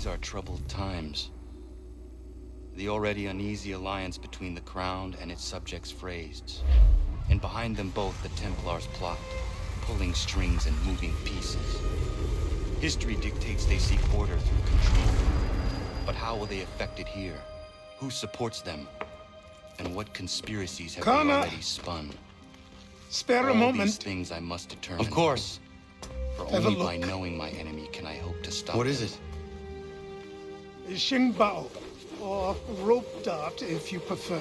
are troubled times. The already uneasy alliance between the Crown and its subjects phrased. And behind them both the Templars plot, pulling strings and moving pieces. History dictates they seek order through control. But how will they affect it here? Who supports them? And what conspiracies have they already spun? Spare a moment. All these things I must determine. Of course. For only by knowing my enemy can I hope to stop What them. is it? Xingbao, or rope dart if you prefer.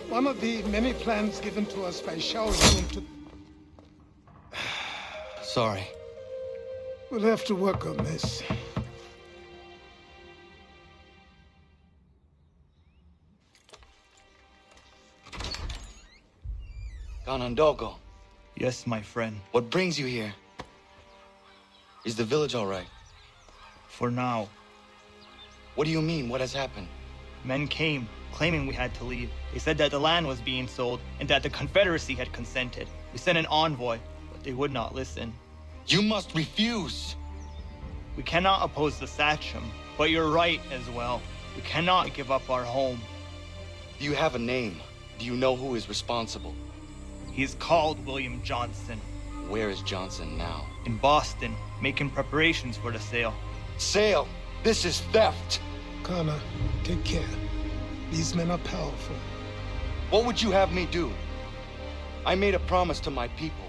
One of the many plans given to us by Shaolin to... Sorry. We'll have to work on this. Kanandogo, Yes, my friend. what brings you here? Is the village all right? For now. What do you mean? What has happened? Men came, claiming we had to leave. They said that the land was being sold, and that the Confederacy had consented. We sent an envoy, but they would not listen. You must refuse! We cannot oppose the Sachem, but you're right as well. We cannot give up our home. Do you have a name? Do you know who is responsible? He is called William Johnson. Where is Johnson now? In Boston, making preparations for the sale. Sale! This is theft! Kana, take care. These men are powerful. What would you have me do? I made a promise to my people.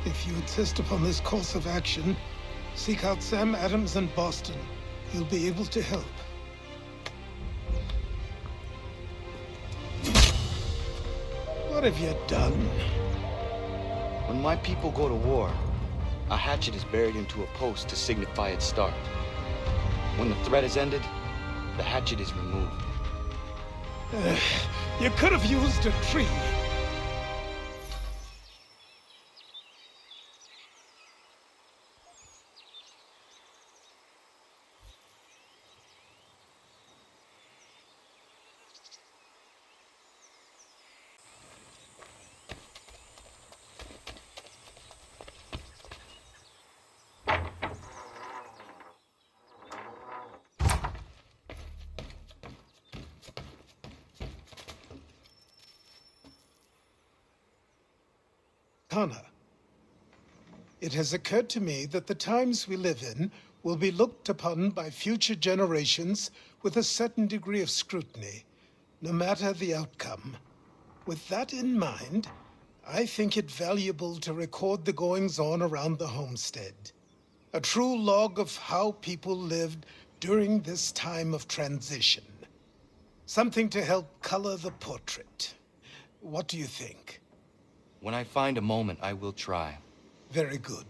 If you insist upon this course of action, seek out Sam Adams in Boston. He'll be able to help. What have you done? When my people go to war, a hatchet is buried into a post to signify its start. When the threat is ended, the hatchet is removed. You could have used a tree. Kana, it has occurred to me that the times we live in will be looked upon by future generations with a certain degree of scrutiny, no matter the outcome. With that in mind, I think it valuable to record the goings-on around the homestead. A true log of how people lived during this time of transition. Something to help color the portrait. What do you think? When I find a moment, I will try. Very good.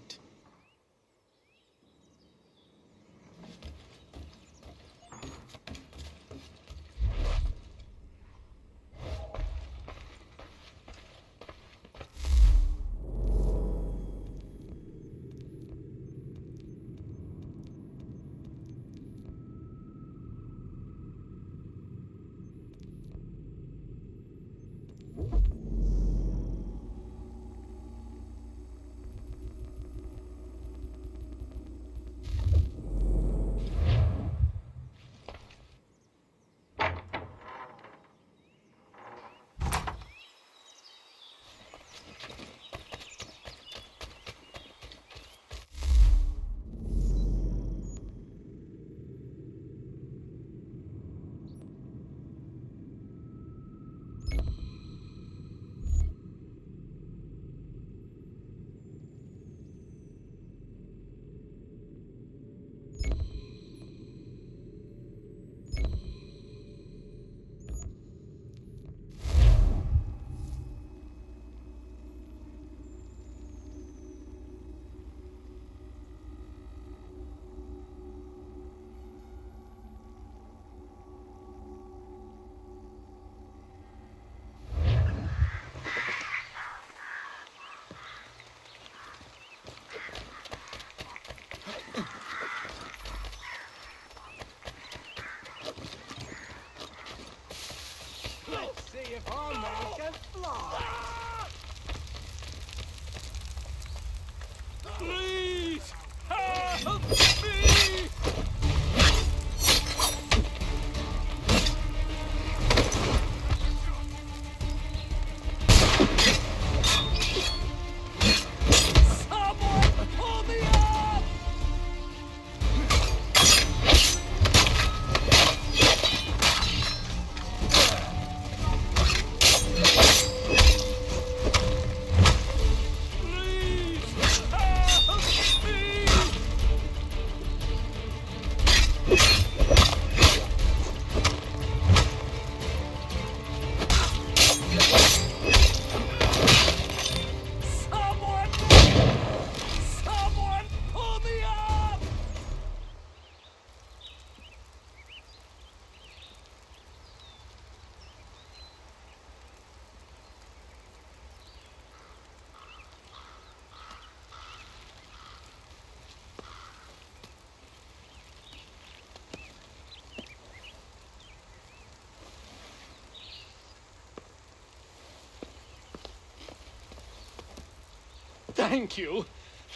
Thank you.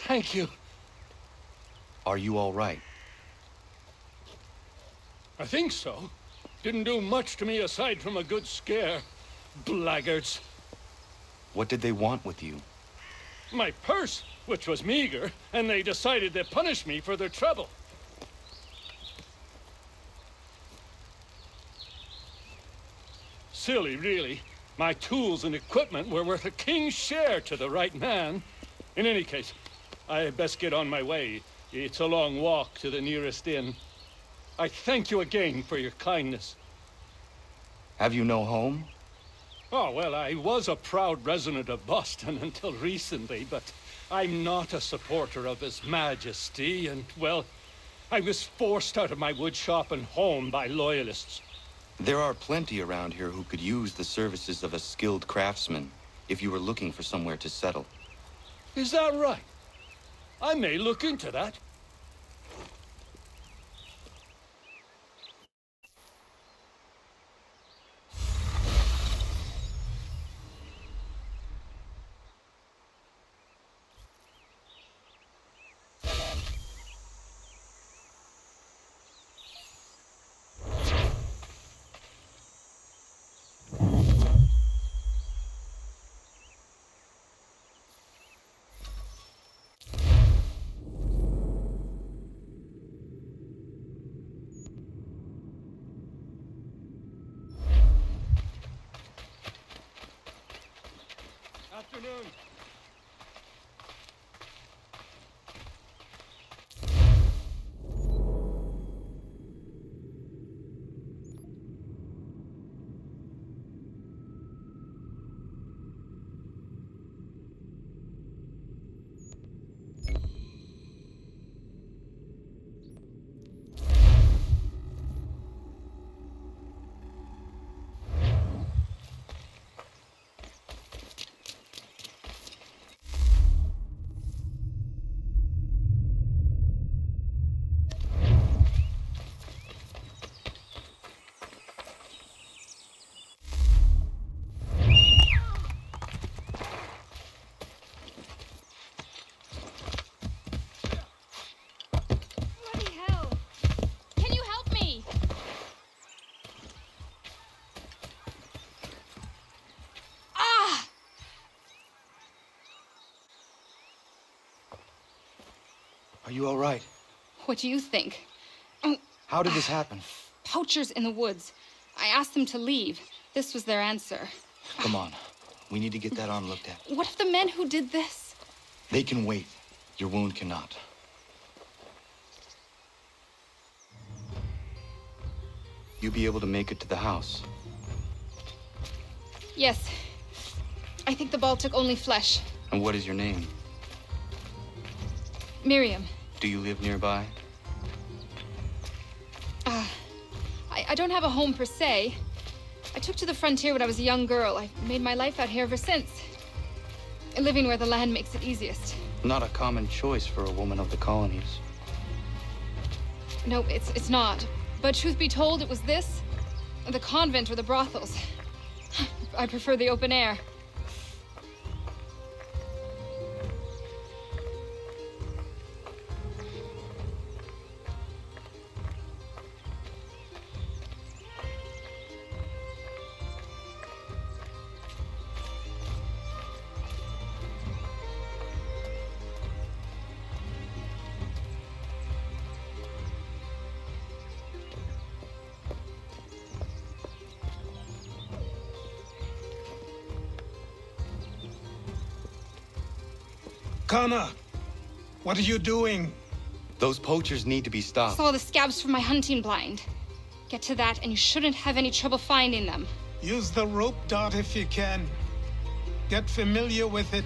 Thank you. Are you all right? I think so. Didn't do much to me aside from a good scare. Blackguards. What did they want with you? My purse, which was meager, and they decided to punish me for their trouble. Silly, really. My tools and equipment were worth a king's share to the right man. In any case, I best get on my way. It's a long walk to the nearest inn. I thank you again for your kindness. Have you no home? Oh, well, I was a proud resident of Boston until recently, but I'm not a supporter of His Majesty, and, well, I was forced out of my woodshop and home by loyalists. There are plenty around here who could use the services of a skilled craftsman if you were looking for somewhere to settle. Is that right? I may look into that. Afternoon. Are you all right? What do you think? How did this happen? Poachers in the woods. I asked them to leave. This was their answer. Come on. We need to get that arm looked at. What if the men who did this? They can wait. Your wound cannot. You be able to make it to the house? Yes. I think the ball took only flesh. And what is your name? Miriam. Do you live nearby? I don't have a home per se. I took to the frontier when I was a young girl. I've made my life out here ever since. Living where the land makes it easiest. Not a common choice for a woman of the colonies. No, it's not. But truth be told, it was this, the convent or the brothels. I prefer the open air. Kana, what are you doing? Those poachers need to be stopped. Saw the scabs from my hunting blind. Get to that and you shouldn't have any trouble finding them. Use the rope dart if you can. Get familiar with it.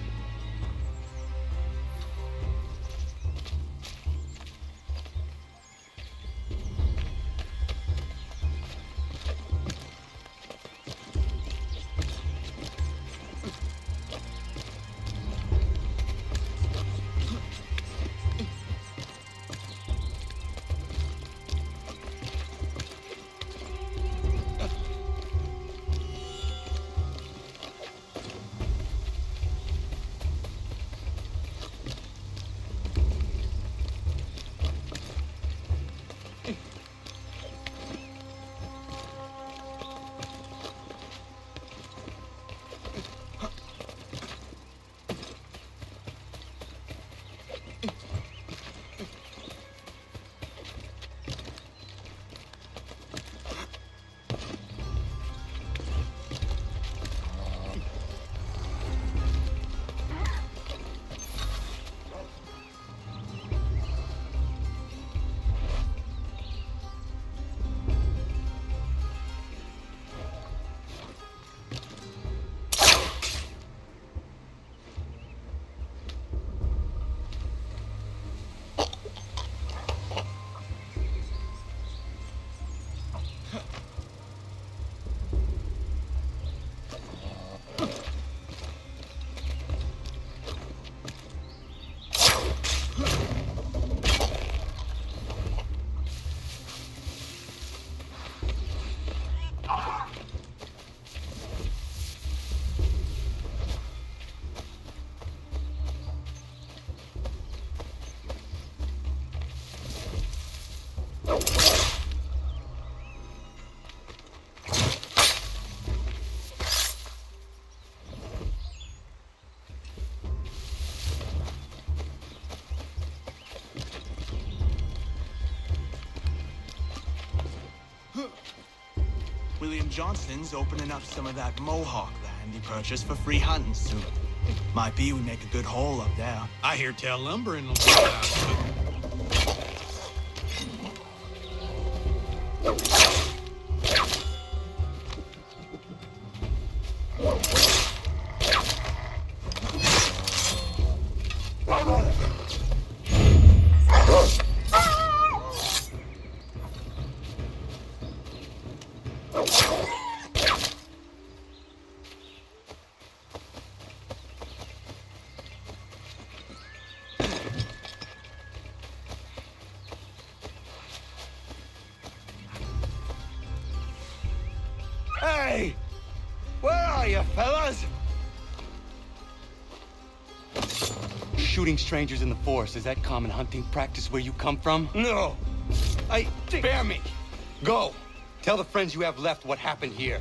William Johnston's opening up some of that Mohawk land he purchased for free hunting soon. Might be we make a good haul up there. I hear tell lumbering will be out too. Hey! Where are you, fellas? Shooting strangers in the forest, is that common hunting practice where you come from? No. Spare me. Go. Tell the friends you have left what happened here.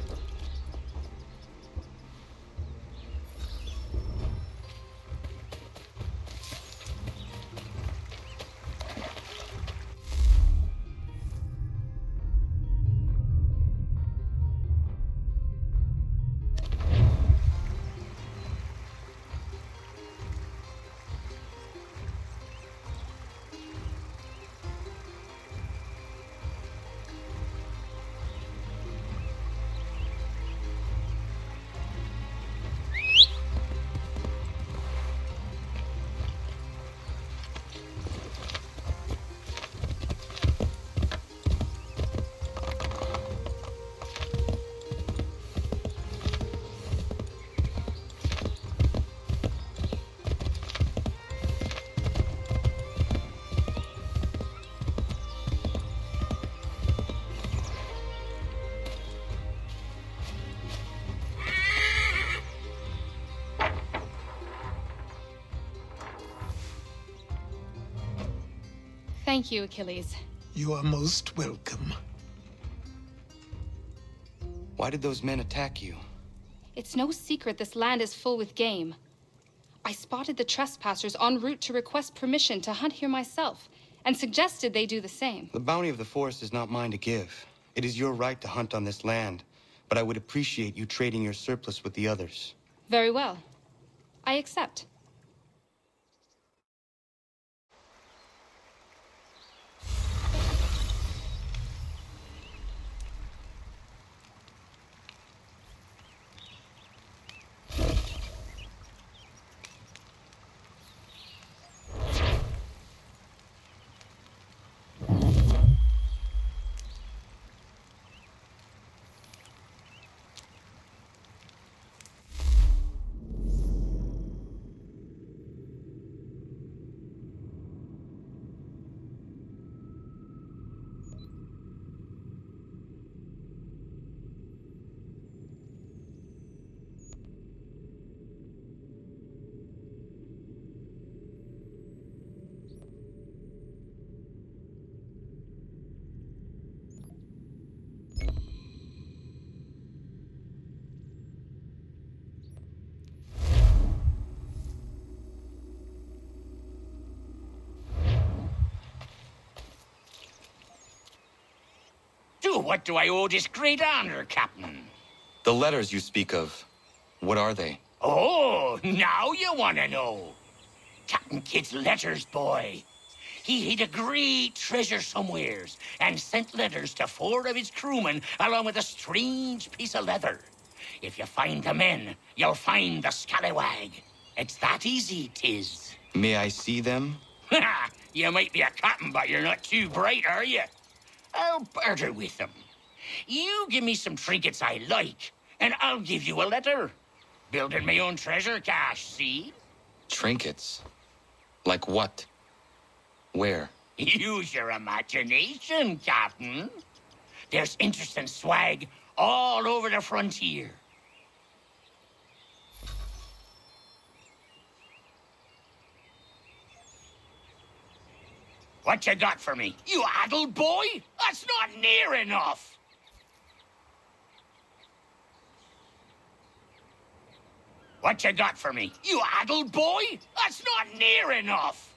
Thank you, Achilles. You are most welcome. Why did those men attack you? It's no secret this land is full with game. I spotted the trespassers en route to request permission to hunt here myself, and suggested they do the same. The bounty of the forest is not mine to give. It is your right to hunt on this land, but I would appreciate you trading your surplus with the others. Very well. I accept. What do I owe this great honor, Captain? The letters you speak of, what are they? Oh, now you want to know. Captain Kidd's letters, boy. He hid a great treasure somewheres and sent letters to 4 of his crewmen along with a strange piece of leather. If you find the men, you'll find the scallywag. It's that easy, 'tis. May I see them? You might be a captain, but you're not too bright, are you? I'll barter with them. You give me some trinkets I like, and I'll give you a letter. Building my own treasure cache, see? Trinkets? Like what? Where? Use your imagination, Captain. There's interesting swag all over the frontier. What you got for me? You addled boy? That's not near enough. What you got for me? You addled boy? That's not near enough.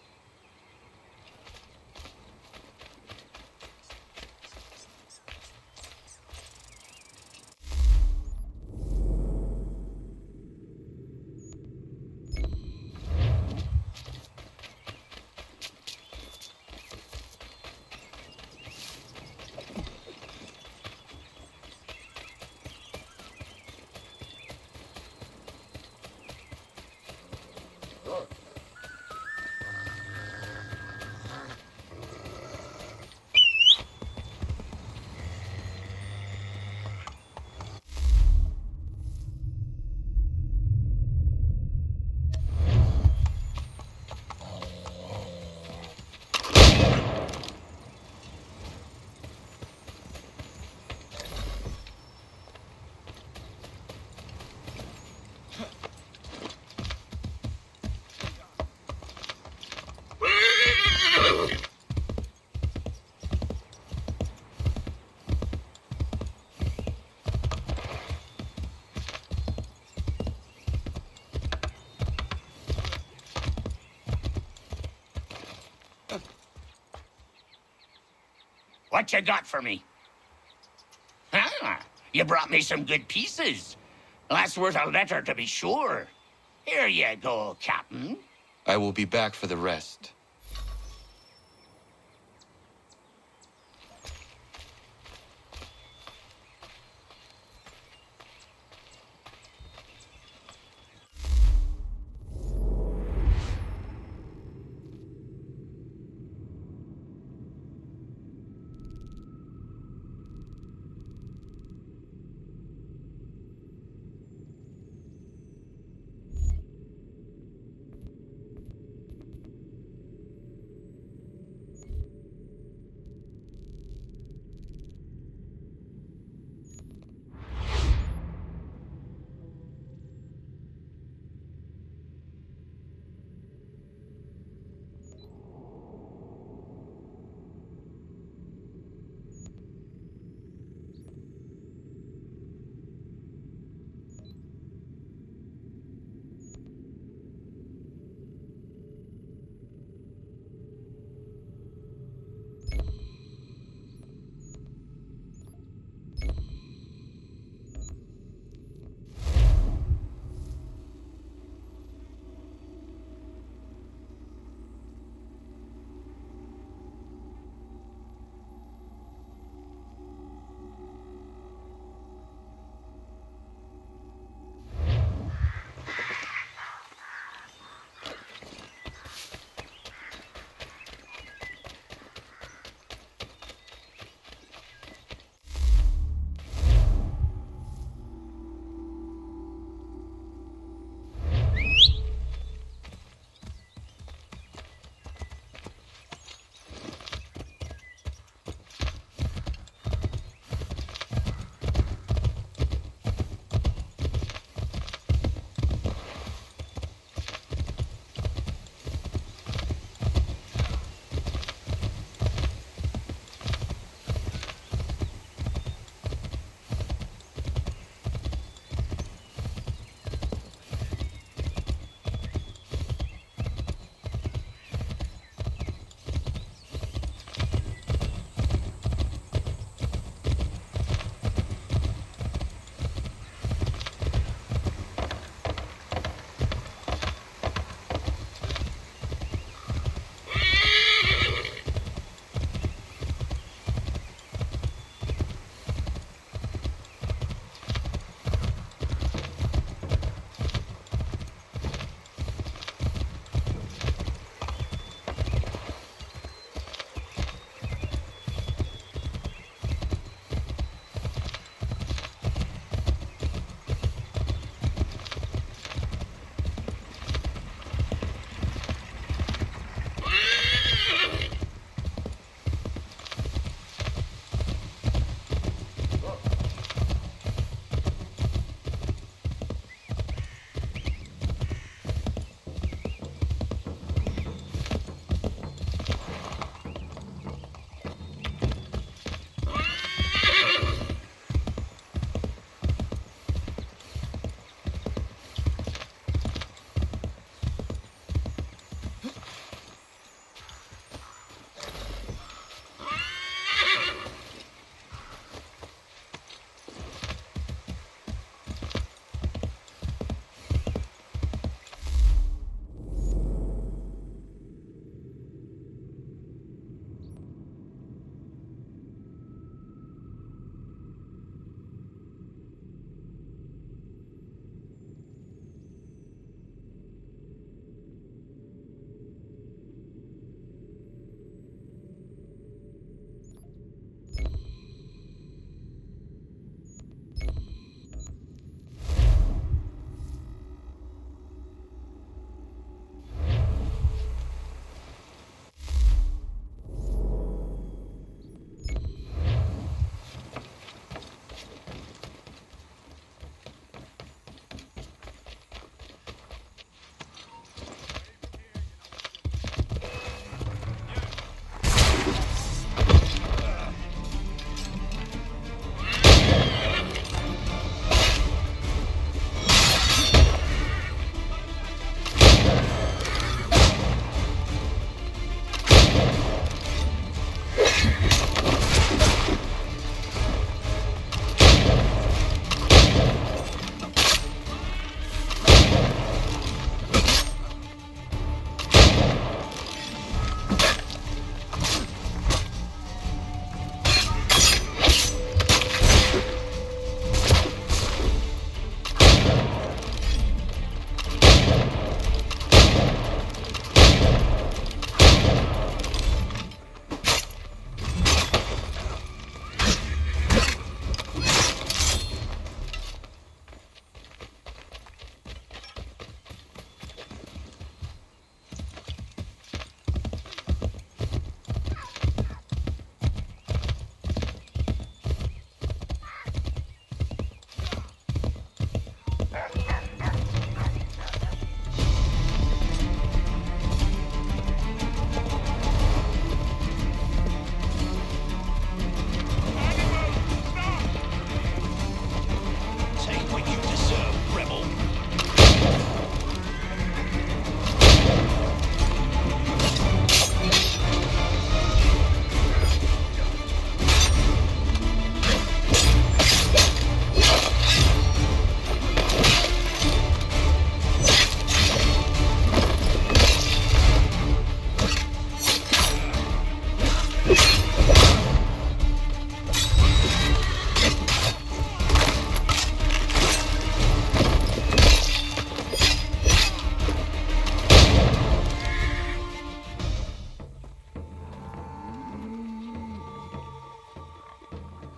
What you got for me? Ah, you brought me some good pieces. That's worth a letter to be sure. Here you go, Captain. I will be back for the rest.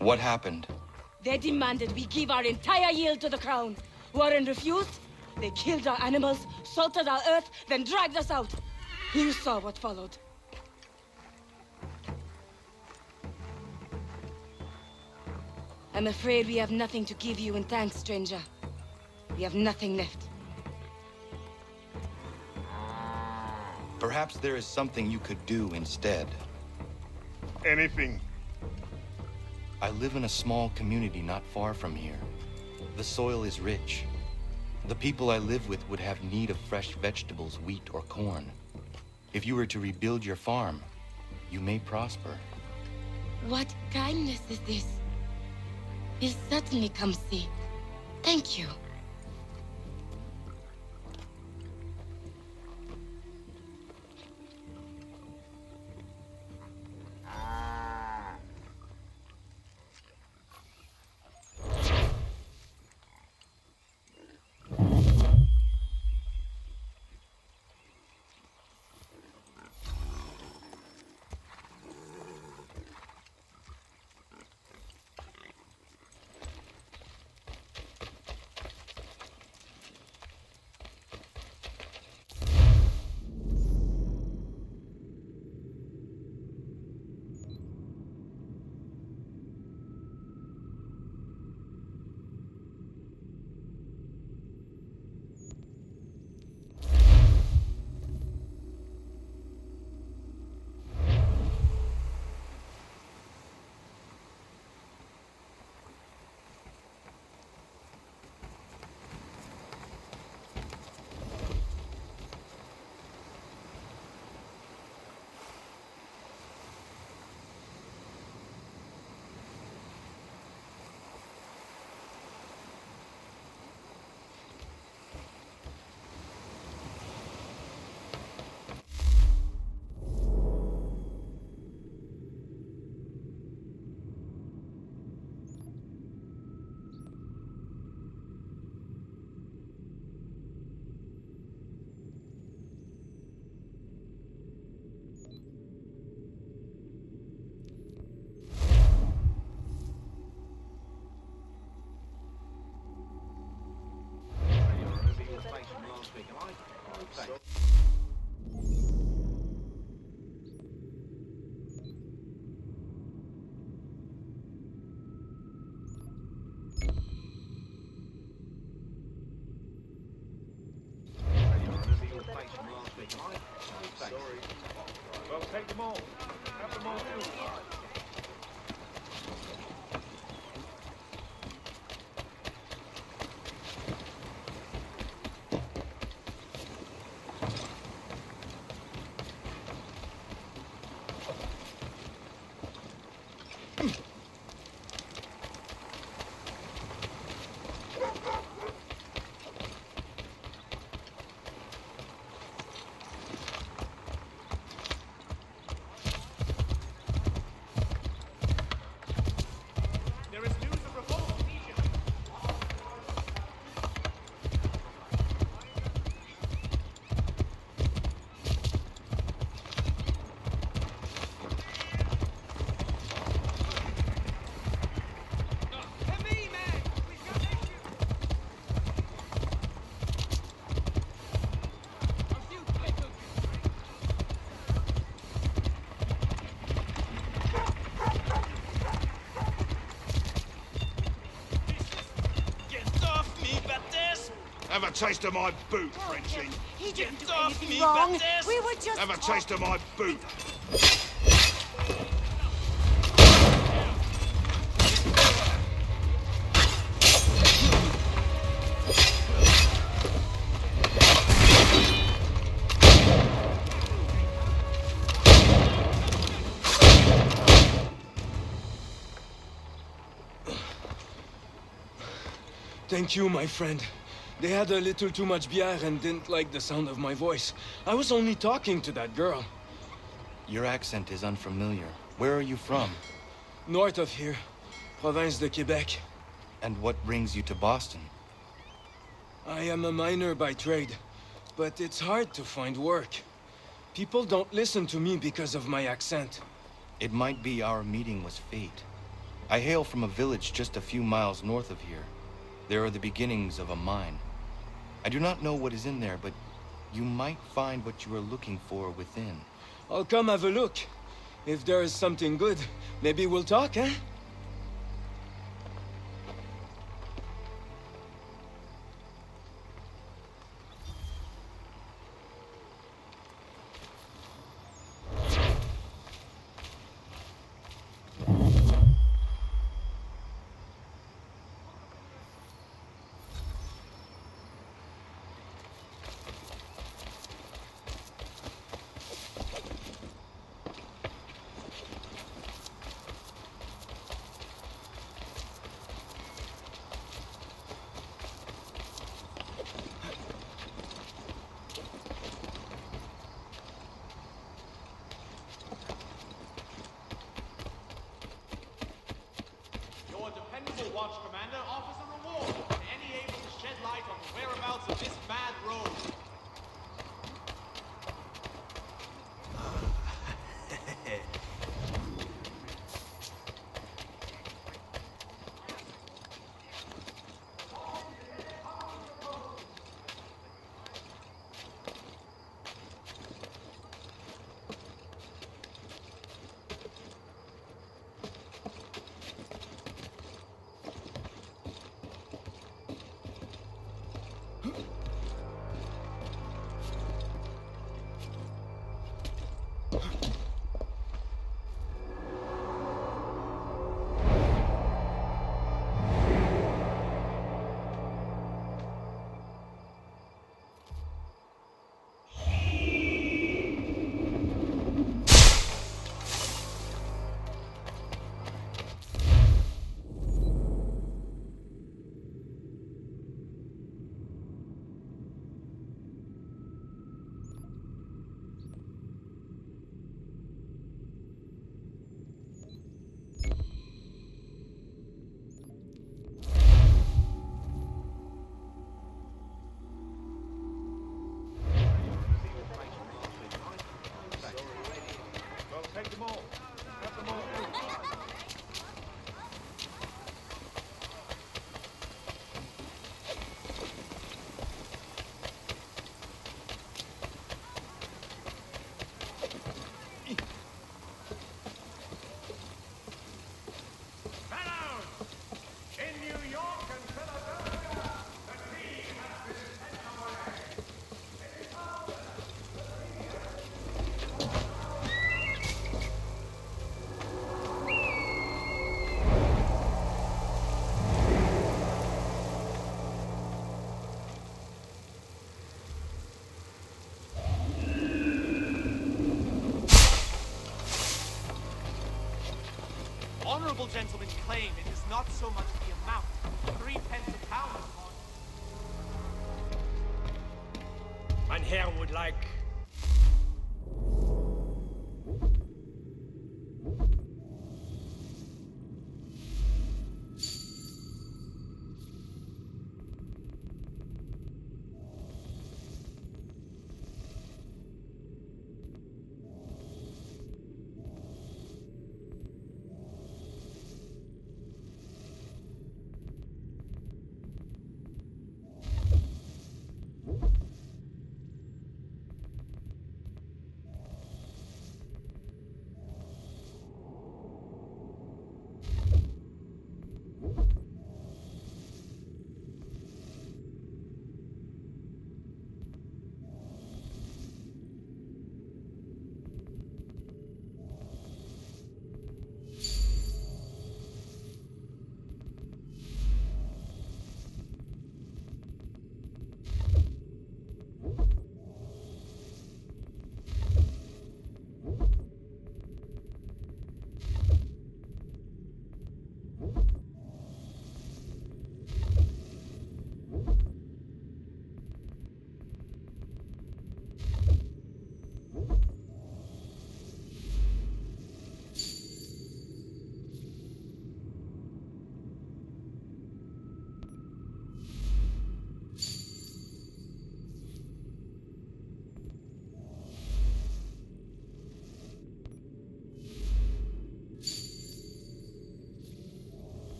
What happened? They demanded we give our entire yield to the crown. Warren refused. They killed our animals, salted our earth, then dragged us out. You saw what followed. I'm afraid we have nothing to give you in thanks, stranger. We have nothing left. Perhaps there is something you could do instead. Anything. I live in a small community not far from here. The soil is rich. The people I live with would have need of fresh vegetables, wheat, or corn. If you were to rebuild your farm, you may prosper. What kindness is this? We'll certainly come see. Thank you. Well, take them all. Have them all too. Have a taste of my boot, Frenchie. He didn't do off anything me, wrong. Baptiste. We were just Have a taste of my boot. Thank you, my friend. They had a little too much beer and didn't like the sound of my voice. I was only talking to that girl. Your accent is unfamiliar. Where are you from? North of here, Province de Quebec. And what brings you to Boston? I am a miner by trade, but it's hard to find work. People don't listen to me because of my accent. It might be our meeting was fate. I hail from a village just a few miles north of here. There are the beginnings of a mine. I do not know what is in there, but you might find what you are looking for within. I'll come have a look. If there is something good, maybe we'll talk, eh? Watch Commander offers a reward to any able to shed light on the whereabouts of this bad road. Honorable gentlemen claim it is not so much the amount, 3 pence a pound upon. Mein Herr would like